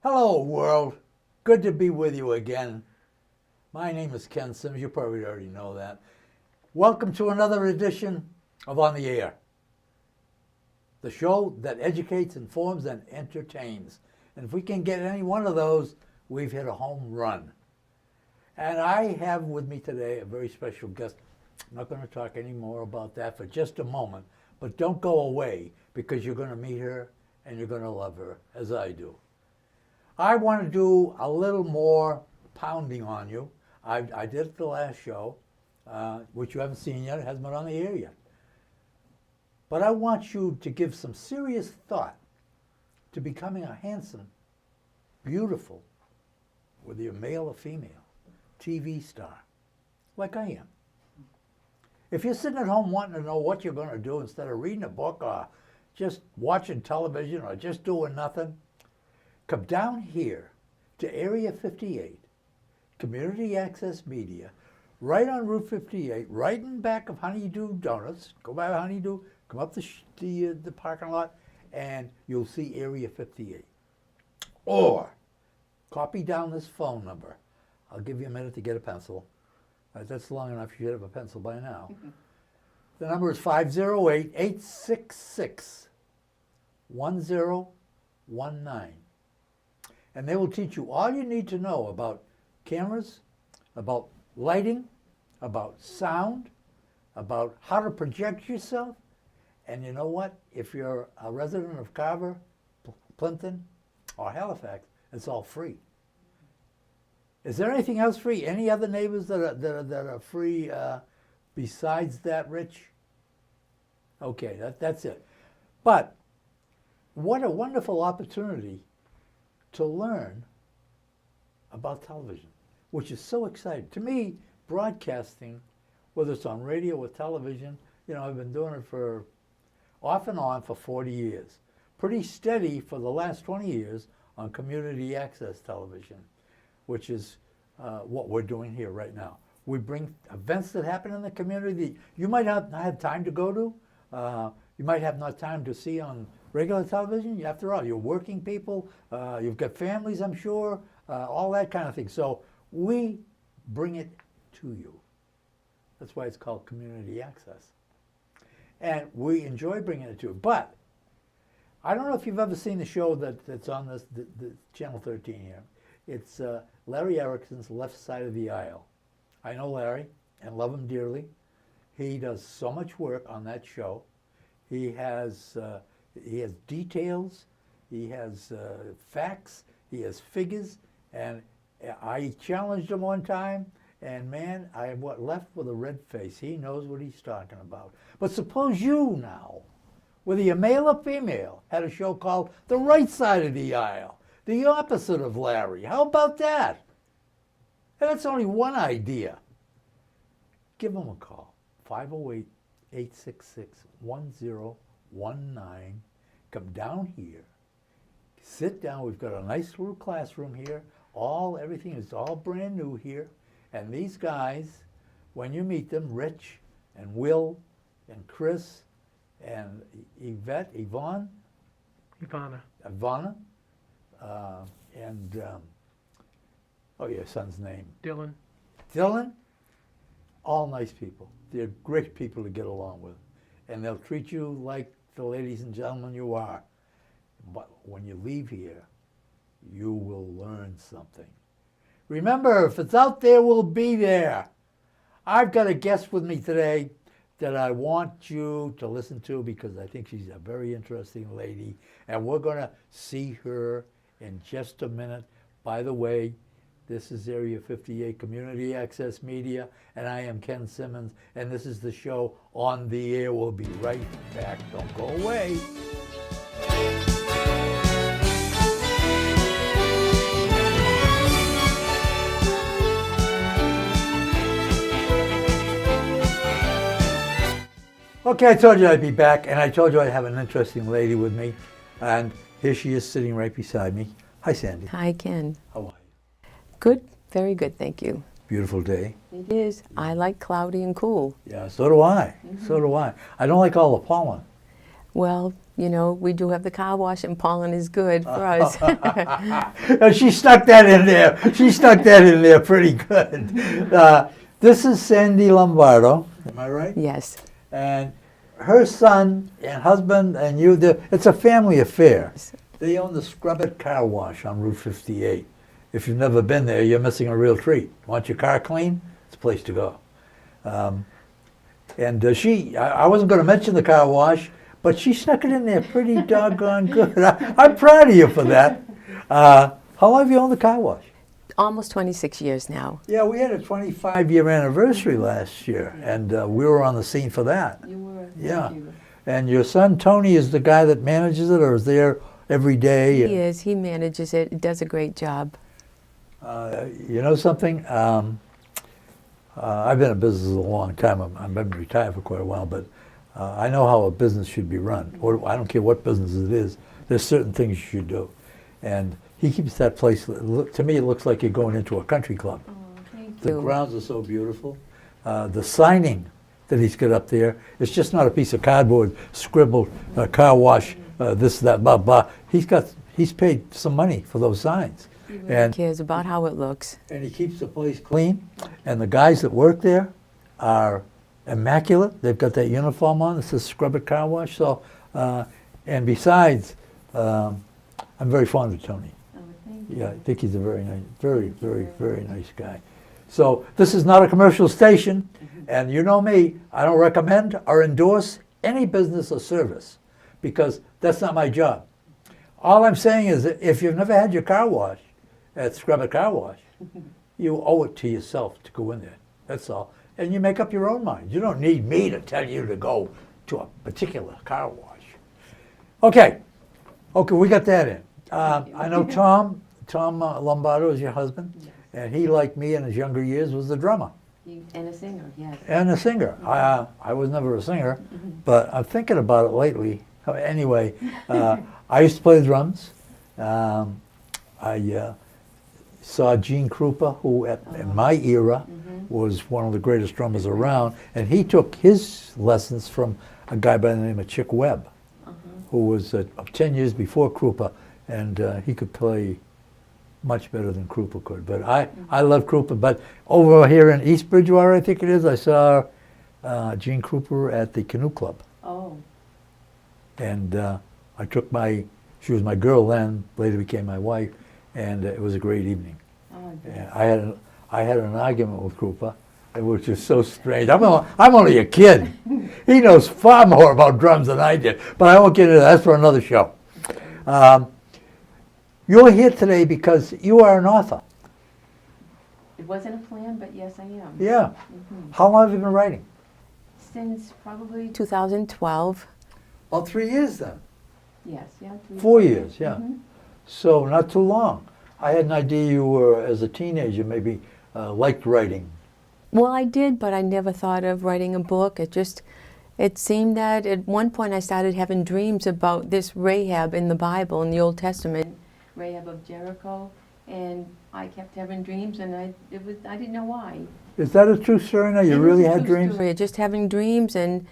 Hello, world. Good to be with you again. My name is Ken Simmons. You probably already know that. Welcome to another edition of On the Air, the show that educates, informs, and entertains. And if we can get any one of those, we've hit a home run. And I have with me today a very special guest. I'm not going to talk any more about that for just a moment, but don't go away because you're going to meet her and you're going to love her, as I do. I want to do a little more pounding on you. I did it the last show, which you haven't seen yet. It hasn't been on the air yet. But I want you to give some serious thought to becoming a handsome, beautiful, whether you're male or female, TV star, like I am. If you're sitting at home wanting to know what you're going to do instead of reading a book or just watching television or just doing nothing, come down here to Area 58, Community Access Media, right on Route 58, right in back of Honeydew Donuts. Go by Honeydew, come up the parking lot, and you'll see Area 58. Or copy down this phone number. I'll give you a minute to get a pencil. That's long enough. You should have a pencil by now. The number is 508-866-1019. And they will teach you all you need to know about cameras, about lighting, about sound, about how to project yourself. And you know what? If you're a resident of Carver, Plimpton, or Halifax, it's all free. Is there anything else free? Any other neighbors that are free besides that, Rich? Okay, that's it. But what a wonderful opportunity to learn about television, which is so exciting. To me, broadcasting, whether it's on radio or television, you know, I've been doing it for off and on for 40 years. Pretty steady for the last 20 years on community access television, which is what we're doing here right now. We bring events that happen in the community that you might not have time to go to. You might have not time to see on regular television. After all, you're working people. You've got families, I'm sure, all that kind of thing. So we bring it to you. That's why it's called community access. And we enjoy bringing it to you. But I don't know if you've ever seen the show that's on the Channel 13 here. It's Larry Erickson's Left Side of the Aisle. I know Larry and love him dearly. He does so much work on that show. He has details, he has facts, he has figures, and I challenged him one time, and man, I left with a red face. He knows what he's talking about. But suppose you now, whether you're male or female, had a show called The Right Side of the Aisle, the opposite of Larry. How about that? And that's only one idea. Give him a call, 508-866-1019. Come down here, sit down. We've got a nice little classroom here. Everything is all brand new here. And these guys, when you meet them, Rich and Will and Chris and Ivana, and your son's name? Dylan, all nice people. They're great people to get along with. And they'll treat you like the ladies and gentlemen you are. But when you leave here, you will learn something. Remember, if it's out there, we'll be there. I've got a guest with me today that I want you to listen to because I think she's a very interesting lady. And we're going to see her in just a minute. By the way, this is Area 58 Community Access Media, and I am Ken Simmons, and this is the show On the Air. We'll be right back. Don't go away. Okay, I told you I'd be back, and I told you I'd have an interesting lady with me, and here she is sitting right beside me. Hi, Sandy. Hi, Ken. How are you? Good, very good, thank you. Beautiful day. It is. I like cloudy and cool. Yeah, so do I. So do I. I don't like all the pollen. Well, You know, we do have the car wash, and Pauline is good for us. She stuck that in there. She stuck that in there pretty good. This is Sandy Lombardo. Am I right? Yes. And her son and husband and you, it's a family affair. They own the Scrub It Car Wash on Route 58. If you've never been there, you're missing a real treat. Want your car clean? It's a place to go. I wasn't going to mention the car wash, but she snuck it in there pretty doggone good. I'm proud of you for that. How long have you owned the car wash? Almost 26 years now. Yeah, we had a 25-year anniversary last year, and we were on the scene for that. You were. Yeah. Thank you. And your son, Tony, is the guy that manages it, or is there every day? He is. He manages it. He does a great job. You know something? I've been in business a long time. I've been retired for quite a while, but I know how a business should be run. Or I don't care what business it is. There's certain things you should do. And he keeps that place, to me it looks like you're going into a country club. Oh, thank The you. grounds are so beautiful. The signing that he's got up there, it's just not a piece of cardboard scribbled, car wash, this, that, blah, blah. He's paid some money for those signs. He really And cares about how it looks. he keeps the place clean, and the guys that work there are immaculate. They've got that uniform on that says Scrub It Car Wash. So, and besides, I'm very fond of Tony. Oh, thank you. Yeah, I think he's a very nice, very nice guy. So this is not a commercial station, and you know me, I don't recommend or endorse any business or service because that's not my job. All I'm saying is that if you've never had your car wash at Scrub It Car Wash, you owe it to yourself to go in there. That's all. And you make up your own mind. You don't need me to tell you to go to a particular car wash. Okay, we got that in. I know Tom Lombardo is your husband, and he, like me in his younger years, was the drummer. And a singer, yes. And a singer. I was never a singer, but I'm thinking about it lately. Anyway, I used to play the drums. I saw Gene Krupa, who in my era was one of the greatest drummers around, and he took his lessons from a guy by the name of Chick Webb, who was 10 years before Krupa, and he could play much better than Krupa could. But I love Krupa. But over here in East Bridgewater, I think it is, I saw Gene Krupa at the Canoe Club. Oh. And I took she was my girl then, later became my wife, and it was a great evening. Oh, And I had an argument with Krupa, which is so strange. I'm only a kid. He knows far more about drums than I did, but I won't get into that. That's for another show. You're here today because you are an author. It wasn't a plan, but yes, I am. Yeah. How long have you been writing? Since probably 2012. About 3 years then. Yes, yeah. 4 years, yeah. So not too long. I had an idea you were, as a teenager, maybe liked writing. Well, I did, but I never thought of writing a book. It seemed that at one point I started having dreams about this Rahab in the Bible, in the Old Testament, Rahab of Jericho, and I kept having dreams, and I didn't know why. Is that a true story now? You really had dreams? Story. Just having dreams, and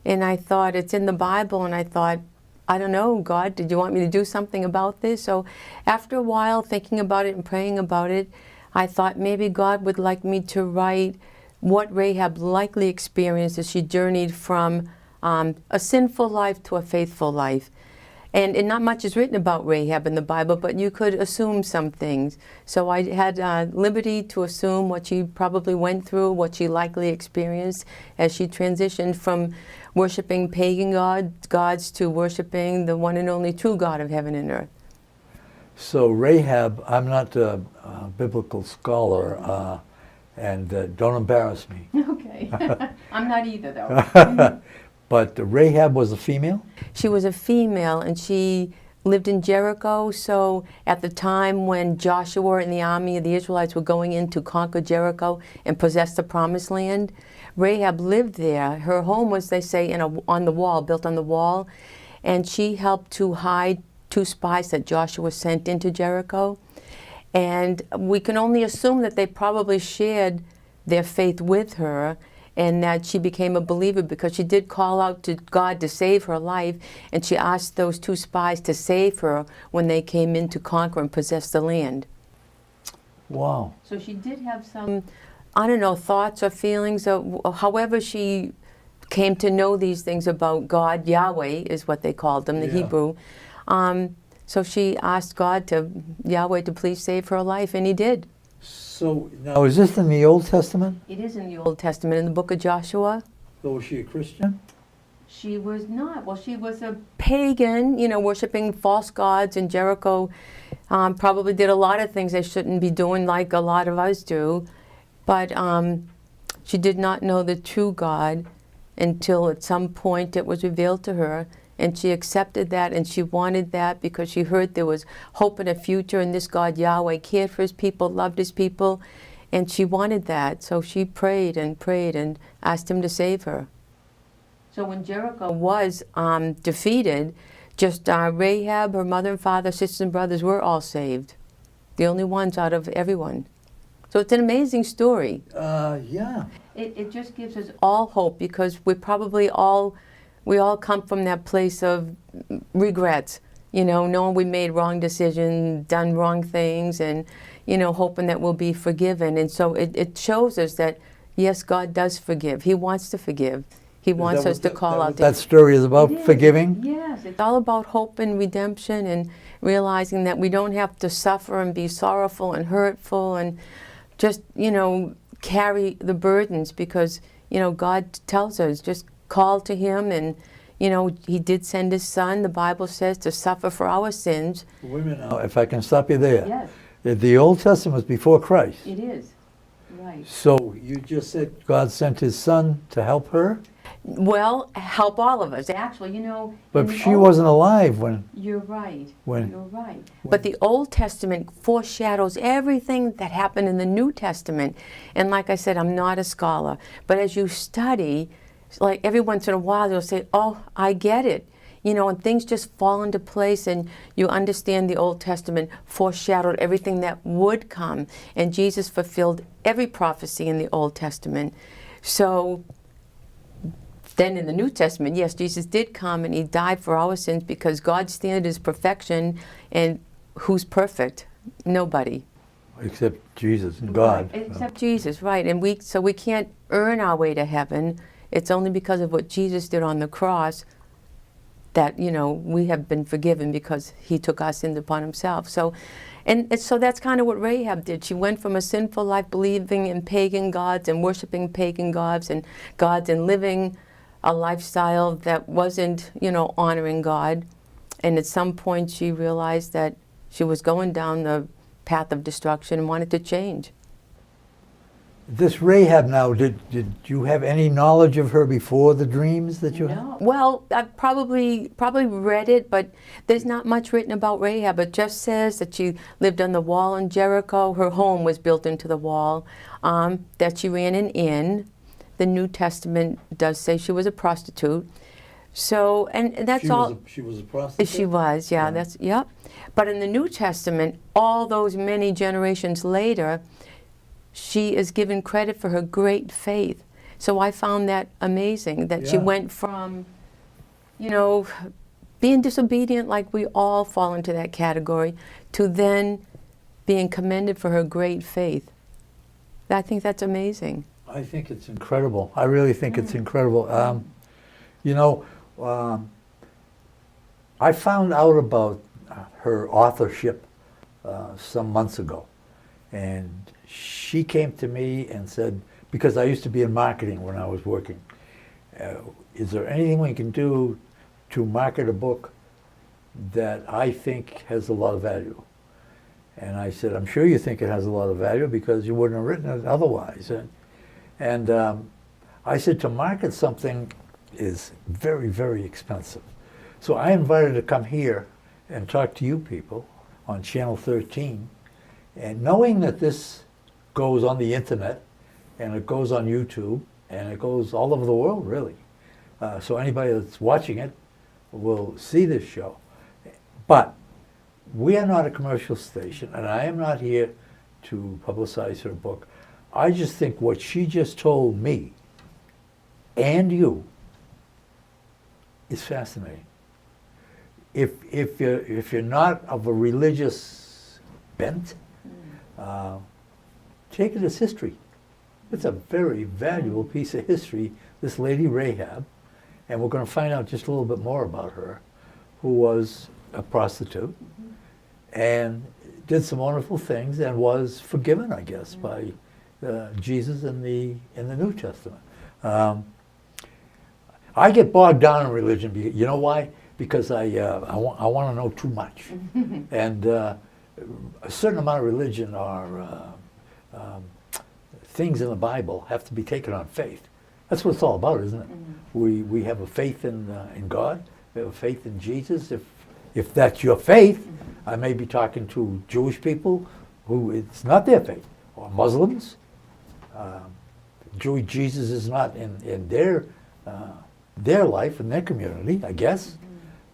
I thought, it's in the Bible, and I thought, I don't know, God, did you want me to do something about this? So after a while, thinking about it and praying about it, I thought maybe God would like me to write what Rahab likely experienced as she journeyed from a sinful life to a faithful life. And not much is written about Rahab in the Bible, but you could assume some things. So I had liberty to assume what she probably went through, what she likely experienced as she transitioned from worshiping pagan gods to worshiping the one and only true God of heaven and earth. So Rahab, I'm not a biblical scholar, and don't embarrass me. Okay. I'm not either, though. But Rahab was a female? She was a female, and she lived in Jericho. So at the time when Joshua and the army of the Israelites were going in to conquer Jericho and possess the promised land, Rahab lived there. Her home was, they say, on the wall, built on the wall, and she helped to hide 2 spies that Joshua sent into Jericho. And we can only assume that they probably shared their faith with her. and that she became a believer because she did call out to God to save her life, and she asked those two spies to save her when they came in to conquer and possess the land. Wow. So she did have some, I don't know, thoughts or feelings, or however she came to know these things about God. Yahweh is what they called them, the Yeah. Hebrew. So she asked God Yahweh to please save her life, and he did. So now, is this in the Old Testament? It is in the Old Testament, in the book of Joshua. So was she a Christian? She was not. Well, she was a pagan, worshiping false gods in Jericho. Probably did a lot of things they shouldn't be doing, like a lot of us do. But she did not know the true God until at some point it was revealed to her. And she accepted that, and she wanted that because she heard there was hope in a future, and this God, Yahweh, cared for his people, loved his people, and she wanted that. So she prayed and asked him to save her. So when Jericho was defeated, just Rahab, her mother and father, sisters and brothers were all saved. The only ones out of everyone. So it's an amazing story. Yeah. It just gives us all hope, because we all come from that place of regrets, knowing we made wrong decisions, done wrong things, and, hoping that we'll be forgiven. And so it shows us that, yes, God does forgive. He wants to forgive. He wants us to call out. That story is about forgiving? Yes, it's all about hope and redemption, and realizing that we don't have to suffer and be sorrowful and hurtful and just, carry the burdens, because, God tells us just call to him, and he did send his son, the Bible says, to suffer for our sins. Wait a minute now, if I can stop you there. Yes, The Old Testament was before Christ. it is. Right. So you just said God sent his son to help her? Well, help all of us. Actually, But in the she Old- wasn't alive when... You're right. When- You're right. But the Old Testament foreshadows everything that happened in the New Testament. And like I said, I'm not a scholar. But as you study, like every once in a while, you'll say, oh, I get it. And things just fall into place, and you understand the Old Testament foreshadowed everything that would come. And Jesus fulfilled every prophecy in the Old Testament. So then in the New Testament, yes, Jesus did come, and he died for our sins, because God's standard is perfection, and who's perfect? Nobody. Except Jesus and God. Right, except Jesus, right. And we can't earn our way to heaven. It's only because of what Jesus did on the cross that, we have been forgiven, because he took our sins upon himself. So that's kind of what Rahab did. She went from a sinful life believing in pagan gods and worshiping pagan gods and living a lifestyle that wasn't, honoring God. And at some point she realized that she was going down the path of destruction and wanted to change. This Rahab now, did you have any knowledge of her before the dreams that you had? No. Well, I've probably read it, but there's not much written about Rahab. It just says that she lived on the wall in Jericho. Her home was built into the wall, that she ran an inn. The New Testament does say she was a prostitute. So, and that's all. She was a prostitute? She was, yeah. Yep. But in the New Testament, all those many generations later, she is given credit for her great faith. So I found that amazing, that she went from, being disobedient, like we all fall into that category, to then being commended for her great faith. I think that's amazing. I think it's incredible. I really think it's incredible. I found out about her authorship some months ago. And she came to me and said, because I used to be in marketing when I was working, is there anything we can do to market a book that I think has a lot of value? And I said, I'm sure you think it has a lot of value, because you wouldn't have written it otherwise. And I said, to market something is very, very expensive. So I invited her to come here and talk to you people on Channel 13. And knowing that this goes on the internet, and it goes on YouTube, and it goes all over the world, really. So anybody that's watching it will see this show. But we are not a commercial station, and I am not here to publicize her book. I just think what she just told me and you is fascinating. If you're not of a religious bent, take it as history. It's a very valuable piece of history, this lady Rahab, and we're going to find out just a little bit more about her, who was a prostitute and did some wonderful things and was forgiven, I guess, by Jesus in the New Testament. I get bogged down in religion. You know why? Because I want to know too much, and a certain amount of religion are things in the Bible have to be taken on faith. That's what it's all about, isn't it? We have a faith in God. We have a faith in Jesus. If that's your faith, I may be talking to Jewish people who it's not their faith, or Muslims. Jesus is not in their life, in their community, I guess.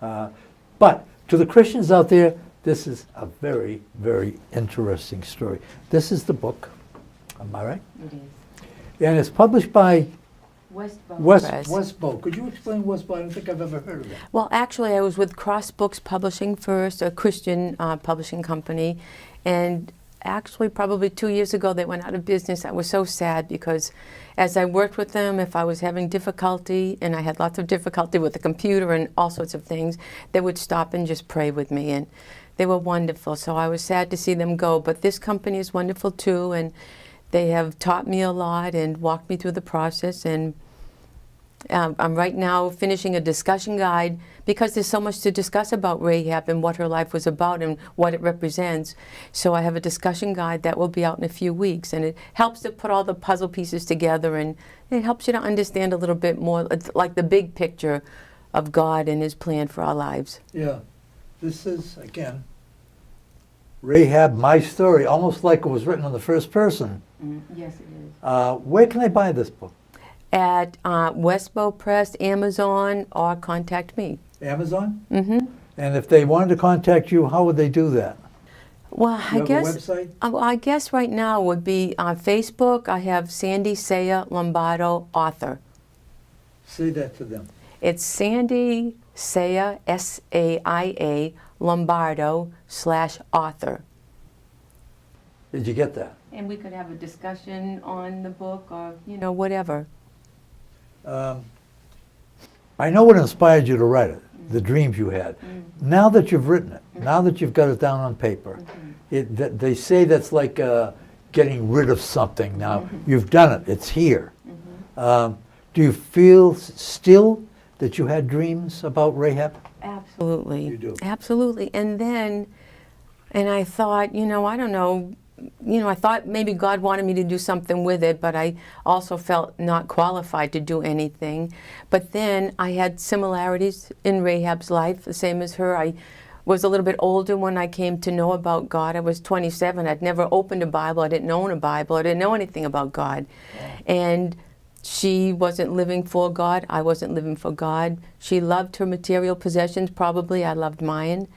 But to the Christians out there, this is a very, very interesting story. This is the book, am I right? It is. And it's published by Press. Westbow. Could you explain Westbow? I don't think I've ever heard of that. Well, actually, I was with Cross Books Publishing first, a Christian publishing company, and actually probably 2 years ago they went out of business. I was so sad because as I worked with them, if I was having difficulty, and I had lots of difficulty with the computer and all sorts of things, they would stop and just pray with me, and they were wonderful. So I was sad to see them go, but this company is wonderful too, and they have taught me a lot and walked me through the process. And I'm right now finishing a discussion guide because there's so much to discuss about Rahab and what her life was about and what it represents. So I have a discussion guide that will be out in a few weeks, and it helps to put all the puzzle pieces together, and it helps you to understand a little bit more, like the big picture of God and His plan for our lives. Yeah. This is, again, Rahab, my story, almost like it was written in the first person. Yes, it is. Where can I buy this book? At Westbow Press, Amazon, or contact me. Amazon? Mm-hmm. And if they wanted to contact you, how would they do that? Well, You have a website? I guess right now would be on Facebook. I have Sandy Saya Lombardo, author. Say that to them. It's Sandy Saya, S-A-I-A, Lombardo /author. Did you get that? And we could have a discussion on the book, or whatever. I know what inspired you to write it, the dreams you had. Now that you've written it, now that you've got it down on paper, they say that's like getting rid of something. Now, you've done it. It's here. Do you feel still that you had dreams about Rahab? Absolutely. You do? Absolutely. And I thought, I don't know, I thought maybe God wanted me to do something with it, but I also felt not qualified to do anything. But then I had similarities in Rahab's life, the same as her. I was a little bit older when I came to know about God. I was 27. I'd never opened a Bible. I didn't own a Bible. I didn't know anything about God. And she wasn't living for God. I wasn't living for God. She loved her material possessions, probably. I loved mine.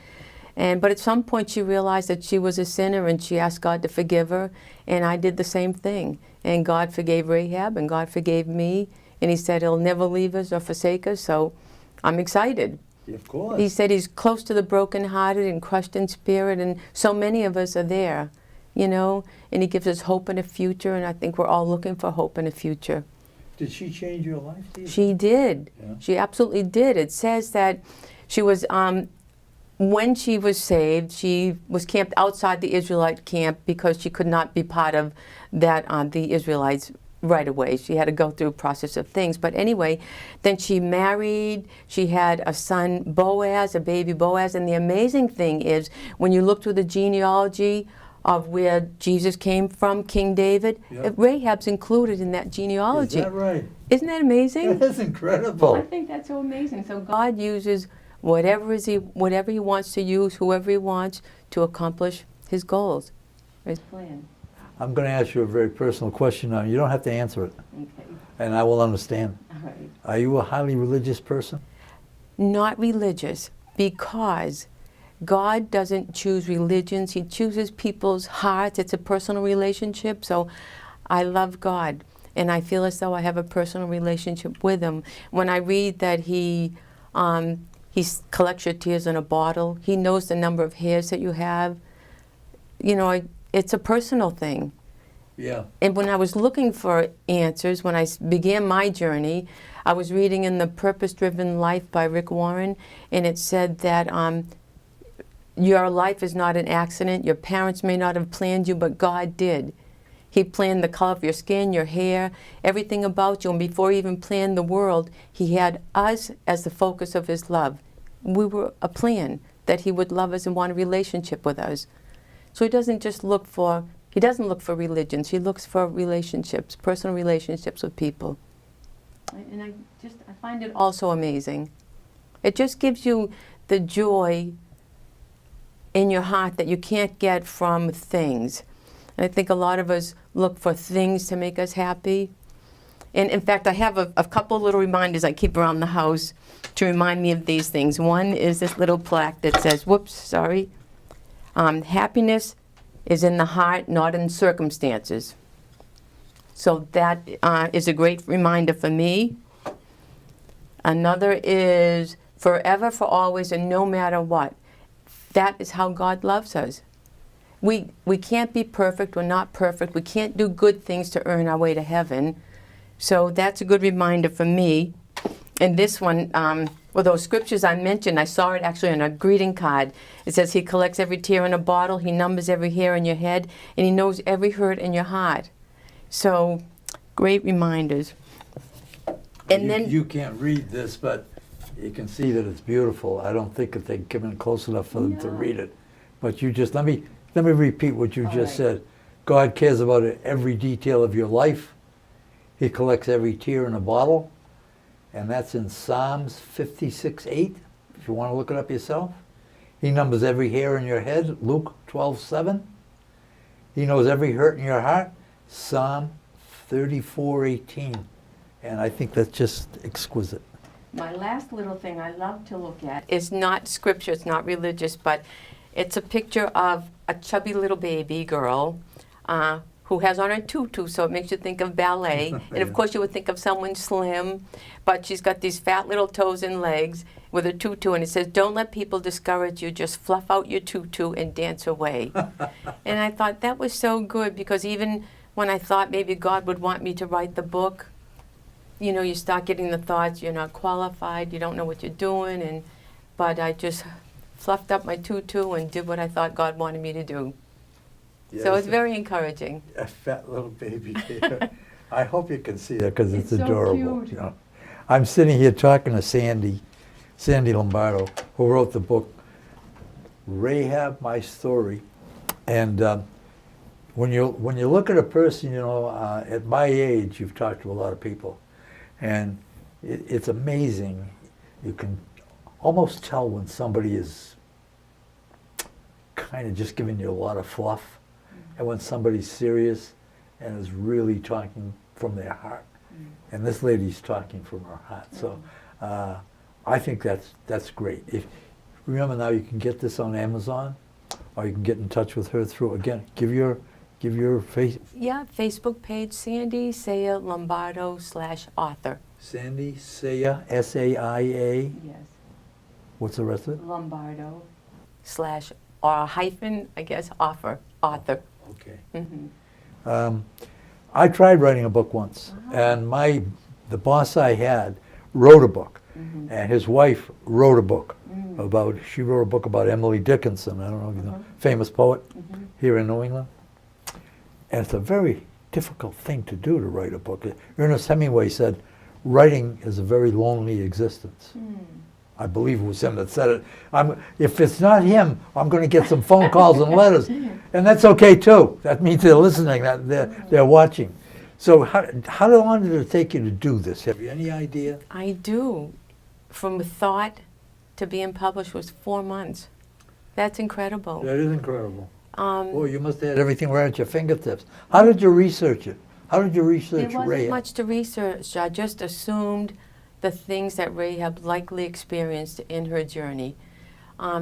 But at some point she realized that she was a sinner, and she asked God to forgive her, and I did the same thing. And God forgave Rahab, and God forgave me, and He said He'll never leave us or forsake us, so I'm excited. Of course. He said He's close to the brokenhearted and crushed in spirit, and so many of us are there, and He gives us hope in a future, and I think we're all looking for hope in a future. Did she change your life? She did. Yeah. She absolutely did. It says that she was... when she was saved, she was camped outside the Israelite camp because she could not be part of that, the Israelites right away. She had to go through a process of things. But anyway, then she married. She had a son, Boaz, a baby Boaz. And the amazing thing is, when you look through the genealogy of where Jesus came from, King David, Rahab's included in that genealogy. Is that right? Isn't that amazing? That's incredible. I think that's so amazing. So God uses whatever He wants to use, whoever He wants, to accomplish His goals, His plan. I'm going to ask you a very personal question now. You don't have to answer it. Okay. And I will understand. All right. Are you a highly religious person? Not religious, because God doesn't choose religions. He chooses people's hearts. It's a personal relationship. So I love God. and I feel as though I have a personal relationship with him. When I read that he collects your tears in a bottle, he knows the number of hairs that you have, you know, it's a personal thing. Yeah. And when I was looking for answers, when I began my journey, I was reading in The Purpose-Driven Life by Rick Warren, and it said that your life is not an accident. Your parents may not have planned you, but God did. He planned the color of your skin, your hair, everything about you. And before he even planned the world, he had us as the focus of his love. We were a plan that he would love us and want a relationship with us. So he doesn't look for religions. He looks for relationships, personal relationships with people. And I find it also amazing. It just gives you the joy in your heart that you can't get from things. And I think a lot of us look for things to make us happy. And in fact, I have a couple of little reminders I keep around the house to remind me of these things. One is this little plaque that says, happiness is in the heart, not in circumstances. So that is a great reminder for me. Another is forever, for always, and no matter what. That is how God loves us. We can't be perfect. We're not perfect. We can't do good things to earn our way to heaven. So that's a good reminder for me. And this one, well, those scriptures I mentioned, I saw it actually on a greeting card. It says he collects every tear in a bottle, he numbers every hair in your head, and he knows every hurt in your heart. So, great reminders. And then You can't read this, but you can see that it's beautiful. I don't think that they come in close enough for them to read it. But you just, let me repeat what you just said. God cares about every detail of your life. He collects every tear in a bottle. And that's in Psalms 56:8, if you want to look it up yourself. He numbers every hair in your head, Luke 12:7. He knows every hurt in your heart, Psalm 34:18. And I think that's just exquisite. my last little thing I love to look at is not scripture, it's not religious, but it's a picture of a chubby little baby girl who has on a tutu, so it makes you think of ballet. And of course you would think of someone slim, but she's got these fat little toes and legs with a tutu, and it says, don't let people discourage you, just fluff out your tutu and dance away. And I thought that was so good, because even when I thought maybe God would want me to write the book, you know, you start getting the thoughts, you're not qualified, you don't know what you're doing, but I just fluffed up my tutu and did what I thought God wanted me to do. Yes. So it's very encouraging. A fat little baby there. I hope you can see that, because it's It's so adorable. cute. You know. I'm sitting here talking to Sandy Lombardo, who wrote the book Rahab, My Story. And when you look at a person, you know, at my age, you've talked to a lot of people, and it's amazing. You can almost tell when somebody is kind of just giving you a lot of fluff, and when somebody's serious and is really talking from their heart. And this lady's talking from her heart. So I think that's great. Remember now, you can get this on Amazon, or you can get in touch with her through, again, give your face. Yeah, Facebook page, Sandy Saya Lombardo /author. Sandy Saya, S-A-I-A. Yes. What's the rest of it? Lombardo / or hyphen, I guess, author. Okay. Mm-hmm. I tried writing a book once, and the boss I had wrote a book, and his wife wrote a book she wrote a book about Emily Dickinson. I don't know if you know, famous poet here in New England. And it's a very difficult thing to do, to write a book. Ernest Hemingway said, writing is a very lonely existence. I believe it was him that said it. If it's not him, I'm going to get some phone calls and letters. And that's okay too. That means they're listening, that they're watching. So how long did it take you to do this? Have you any idea? I do. From thought to being published was 4 months. That's incredible. That is incredible. Boy, you must have had everything right at your fingertips. How did you research it? How did you research There wasn't Rahab? much to research. I just assumed the things that Rahab likely experienced in her journey.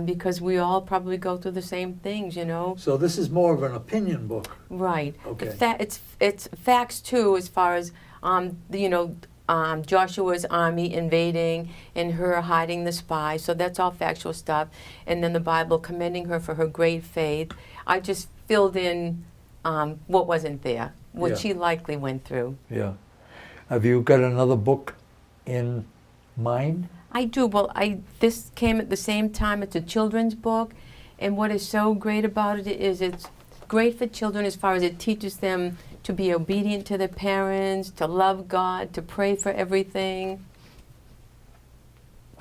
because we all probably go through the same things, you know. So this is more of an opinion book. Right. Okay. It's facts too, as far as Joshua's army invading and her hiding the spy. So that's all factual stuff. And then the Bible commending her for her great faith. I just filled in what wasn't there, what Yeah. she likely went through. Yeah. Have you got another book in mind? I do. Well, this came at the same time. It's a children's book, and what is so great about it is it's great for children as far as it teaches them to be obedient to their parents, to love God, to pray for everything.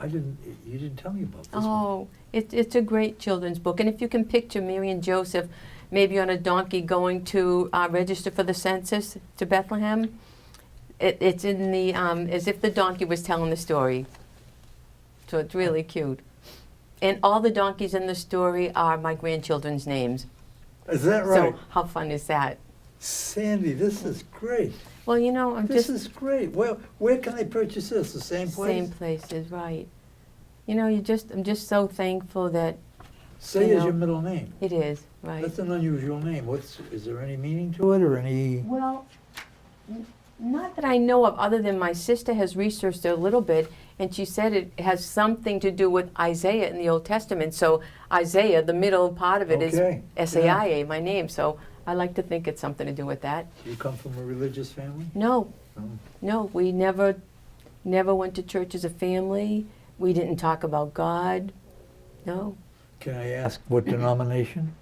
You didn't tell me about this one. Oh, it's a great children's book, and if you can picture Mary and Joseph maybe on a donkey going to register for the census to Bethlehem, it's in the as if the donkey was telling the story. So it's really cute. And all the donkeys in the story are my grandchildren's names. Is that right? So how fun is that? Sandy, this is great. Well, you know, This is great. Where can they purchase this? The same place? Same places, right. You know, I'm just so thankful that Say is your middle name. it is, right. That's an unusual name. Is there any meaning to it or any? Well, not that I know of, other than my sister has researched it a little bit, and she said it has something to do with Isaiah in the Old Testament. So Isaiah, the middle part of it Okay, is Saia, my name. So I like to think it's something to do with that. Do you come from a religious family? No, No. no, we never went to church as a family. We didn't talk about God. No. Can I ask what denomination?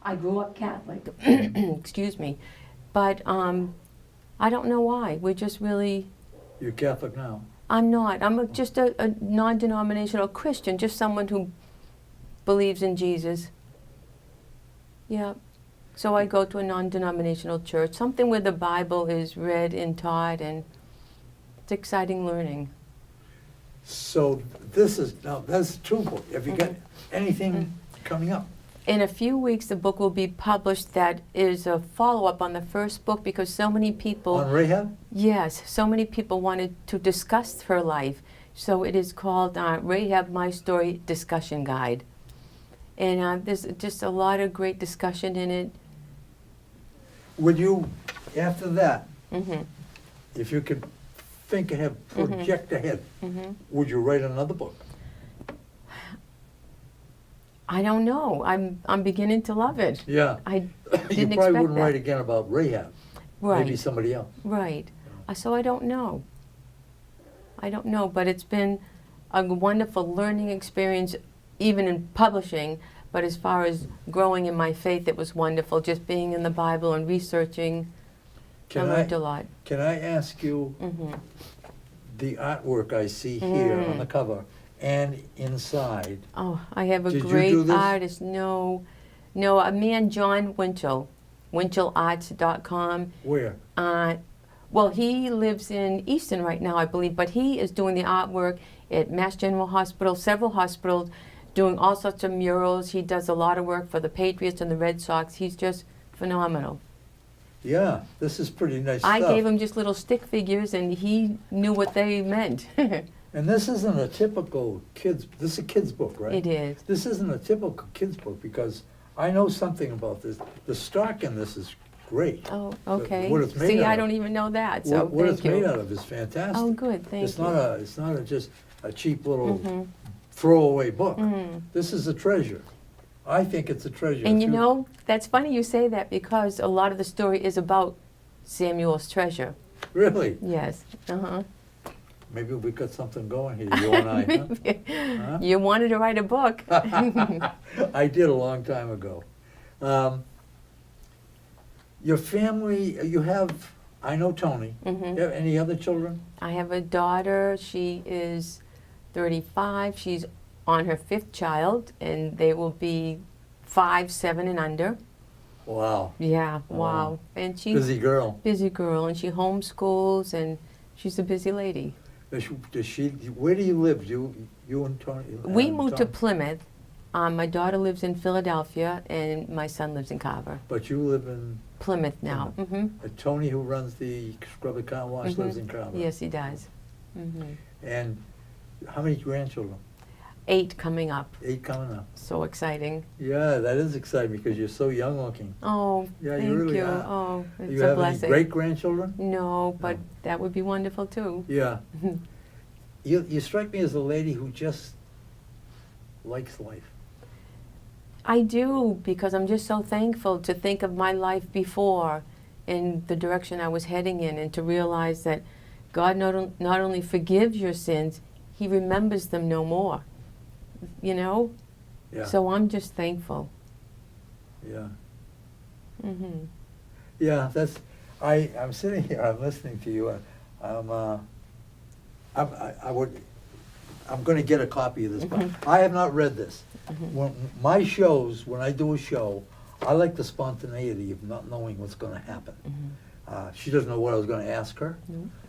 I grew up Catholic, excuse me, but I don't know why. We're just really, You're Catholic now. I'm not. I'm just a non-denominational Christian, just someone who believes in Jesus. Yeah. So I go to a non-denominational church, something where the Bible is read and taught, and it's exciting learning. So that's two books. Have you got anything coming up? In a few weeks, the book will be published that is a follow-up on the first book, because so many people... On Rahab? Yes, so many people wanted to discuss her life. So it is called Rahab, My Story Discussion Guide. And there's just a lot of great discussion in it. Would you, after that, Mm-hmm. if you could think ahead, project ahead, would you write another book? I don't know. I'm beginning to love it. Yeah. I You didn't probably expect wouldn't that. write again about Rahab. Right. Maybe somebody else. Right. So I don't know. I don't know, but it's been a wonderful learning experience, even in publishing. But as far as growing in my faith, it was wonderful. Just being in the Bible and researching, I learned a lot. Can I ask you, Mm-hmm. the artwork I see here on the cover and inside, Oh, I have a Did you great do this? artist. No, a man, John Winchell, winchelarts.com. where? Well, he lives in Easton right now, I believe, but he is doing the artwork at Mass General Hospital, several hospitals, doing all sorts of murals. He does a lot of work for the Patriots and the Red Sox. He's just phenomenal. Yeah, this is pretty nice I stuff. gave him just little stick figures, and he knew what they meant. And this isn't a typical this is a kid's book, right? It is. This isn't a typical kid's book because I know something about this. The stock in this is great. Oh, okay. What it's made See, out I of. don't even know that, so What it's thank you. made out of is fantastic. Oh, good, thank It's you. not just a cheap little throwaway book. Mm-hmm. This is a treasure. I think it's a treasure. And you too. know, that's funny you say that, because a lot of the story is about Samuel's treasure. Really? Yes. Uh-huh. Maybe we got something going here, you and I, huh? Huh? You wanted to write a book. I did a long time ago. Your family, I know Tony. Mhm. You have any other children? I have a daughter. She is 35. She's on her 5th child, and they will be 5, 7, and under. Wow. Yeah, Wow. wow. And she's Busy girl. busy girl, and she homeschools, and she's a busy lady. Where do you live? You and Tony? We moved to Tom? Plymouth. My daughter lives in Philadelphia, and my son lives in Carver. But you live in, Plymouth now. Mm-hmm. Tony, who runs the Scrubber Car Wash, lives in Carver. Yes, he does. Mm-hmm. And how many grandchildren? 8 coming up. 8 coming up. So exciting. Yeah, that is exciting because you're so young looking. Oh, Yeah, thank you really you. are. Oh, Do it's you a have blessing. any great-grandchildren? No, but No. that would be wonderful too. Yeah. You strike me as a lady who just likes life. I do, because I'm just so thankful to think of my life before and the direction I was heading in, and to realize that God not only forgives your sins, He remembers them no more. You know? Yeah. So I'm just thankful. Yeah. Hmm. Yeah, that's. I'm sitting here. I'm listening to you. I'm going to get a copy of this book. I have not read this. When my shows, when I do a show, I like the spontaneity of not knowing what's going to happen. She doesn't know what I was going to ask her,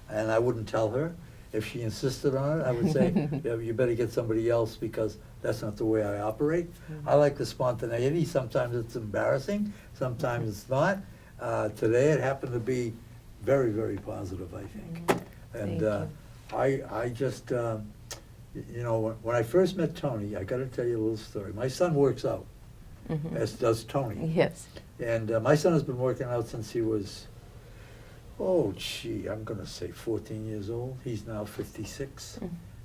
and I wouldn't tell her. If she insisted on it, I would say, yeah, you better get somebody else because that's not the way I operate. I like the spontaneity. Sometimes it's embarrassing, sometimes it's not. Today it happened to be very, very positive, I think. And I just, you know, when I first met Tony, I got to tell you a little story. My son works out, as does Tony. Yes. And my son has been working out since he was, I'm going to say 14 years old. He's now 56.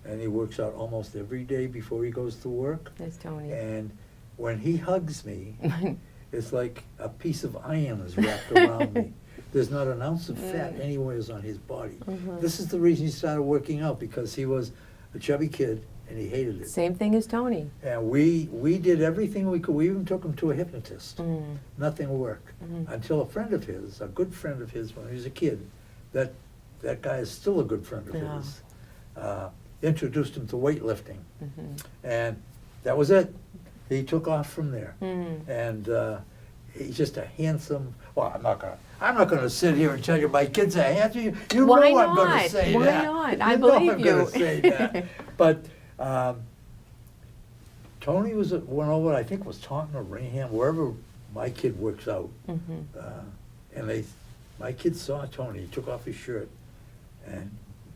And he works out almost every day before he goes to work. That's Tony. And when he hugs me, it's like a piece of iron is wrapped around me. There's not an ounce of fat anywhere on his body. This is the reason he started working out, because he was a chubby kid and he hated it. Same thing as Tony. And we did everything we could. We even took him to a hypnotist. Nothing worked. Until a friend of his, a good friend of his when he was a kid, that guy is still a good friend of his, introduced him to weightlifting. And that was it. He took off from there. And he's just a handsome, well, I'm not gonna sit here and tell you my kid's a handsome. You Why know I'm gonna not? say Why that. not? I You know believe I'm you. gonna say that. But Tony went over, I think it was Taunton or Raynham, wherever my kid works out. And my kid saw Tony. He took off his shirt, and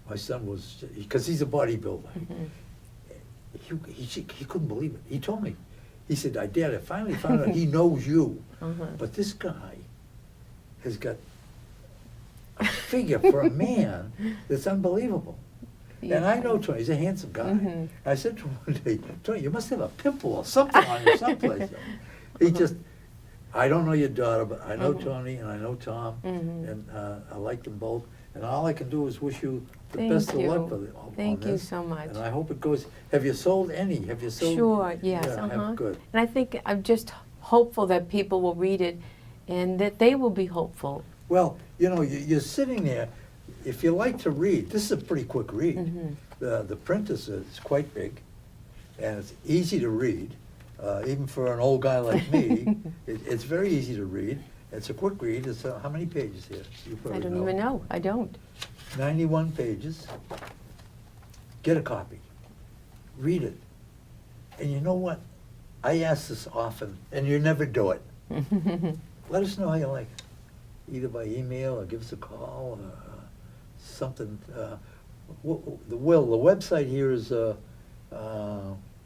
my son was, because he's a bodybuilder. He couldn't believe it. He told me. He said, Dad, I finally found out he knows you. But this guy has got a figure for a man that's unbelievable. And I know Tony, he's a handsome guy. I said to him one day, Tony, you must have a pimple or something on you someplace. He just, I don't know your daughter, but I know Tony and I know Tom, and I like them both. And all I can do is wish you the best of luck for this. Thank you so much. And I hope it goes. Have you sold any? Have you sold? Sure, yes. Yeah, good. And I think I'm just hopeful that people will read it and that they will be hopeful. Well, you know, you're sitting there. If you like to read, this is a pretty quick read. The print is quite big, and it's easy to read. Even for an old guy like me, it's very easy to read. It's a quick read. It's how many pages here? You I don't even know. I don't. 91 pages. Get a copy. Read it. And you know what? I ask this often, and you never do it. Let us know how you like it. Either by email or give us a call or something. The website here is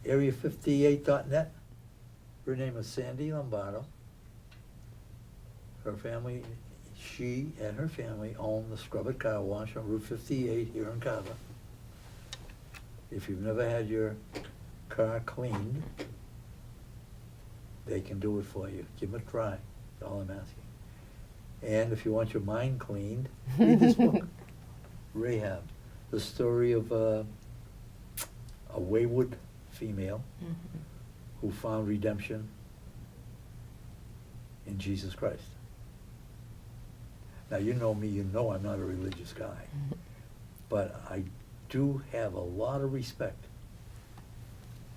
area58.net. Her name is Sandy Lombardo. Her family, she and her family own the Scrubber Car Wash on Route 58 here in Carver. If you've never had your car cleaned, they can do it for you. Give them a try. That's all I'm asking. And if you want your mind cleaned, read this book, Rahab, the story of a wayward female who found redemption in Jesus Christ. Now, you know me, you know I'm not a religious guy, but I do have a lot of respect,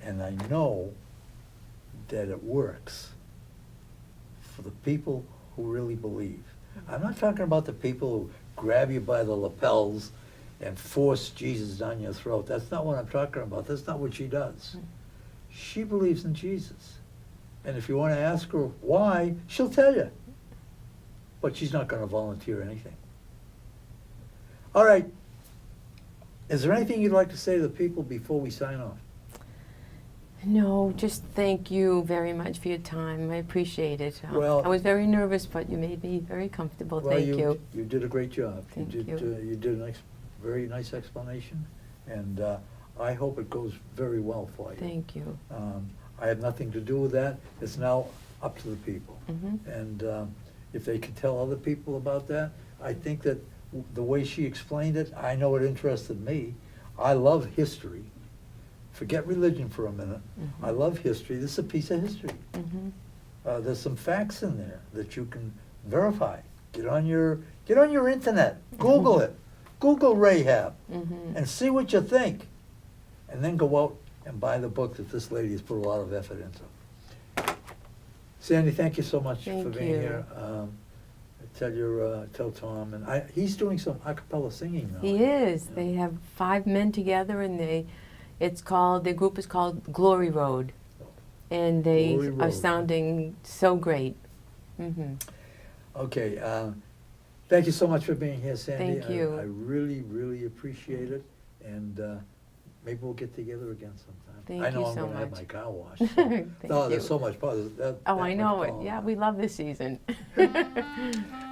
and I know that it works for the people who really believe. I'm not talking about the people who grab you by the lapels and force Jesus down your throat. That's not what I'm talking about. That's not what she does. She believes in Jesus. And if you want to ask her why, she'll tell you. But she's not going to volunteer anything. All right. Is there anything you'd like to say to the people before we sign off? No, just thank you very much for your time. I appreciate it. Well- I was very nervous, but you made me very comfortable. Well, Thank you. You did a great job. Thank you. you. You did a very nice explanation, and I hope it goes very well for you. Thank you. I have nothing to do with that. It's now up to the people. Mhm. And if they could tell other people about that, I think that the way she explained it, I know it interested me. I love history. Forget religion for a minute. Mhm. I love history. This is a piece of history. Mhm. There's some facts in there that you can verify. Get on your internet. Google it. Google Rahab Mhm. and see what you think. And then go out and buy the book that this lady has put a lot of effort into. Sandy, thank you so much for Thank being you. here. Tell Tom, and he's doing some a cappella singing now. He is. Yeah. They have 5 men together, and their group is called Glory Road, and they Glory are Road. sounding so great. Mhm. Okay, thank you so much for being here, Sandy. Thank you. I really, really appreciate it, and maybe we'll get together again sometime. Thank I know you I'm so gonna have much. my car washed. Thank No, there's you. so much positive. Oh, I know it. Yeah, we love this season.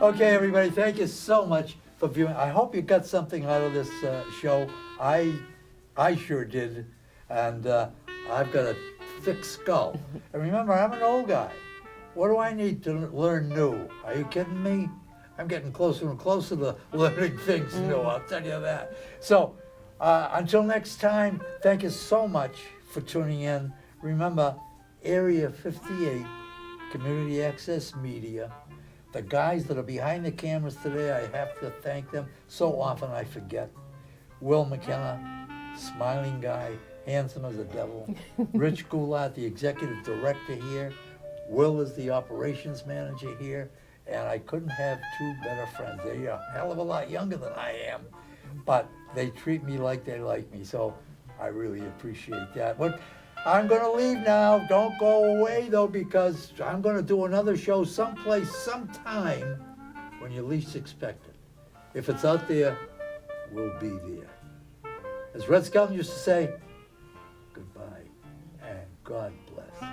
Okay, everybody, thank you so much for viewing. I hope you got something out of this show. I sure did, and I've got a thick skull. And remember, I'm an old guy. What do I need to learn new? Are you kidding me? I'm getting closer and closer to learning things new, I'll tell you that. So, until next time, thank you so much for tuning in. Remember, Area 58, Community Access Media. The guys that are behind the cameras today, I have to thank them. So often I forget. Will McKenna, smiling guy, handsome as a devil. Rich Goulart, the executive director here. Will is the operations manager here. And I couldn't have 2 better friends. They're a hell of a lot younger than I am, but they treat me like they like me. So I really appreciate that. But I'm going to leave now. Don't go away, though, because I'm going to do another show someplace, sometime, when you least expect it. If it's out there, we'll be there. As Red Skelton used to say, goodbye and God bless.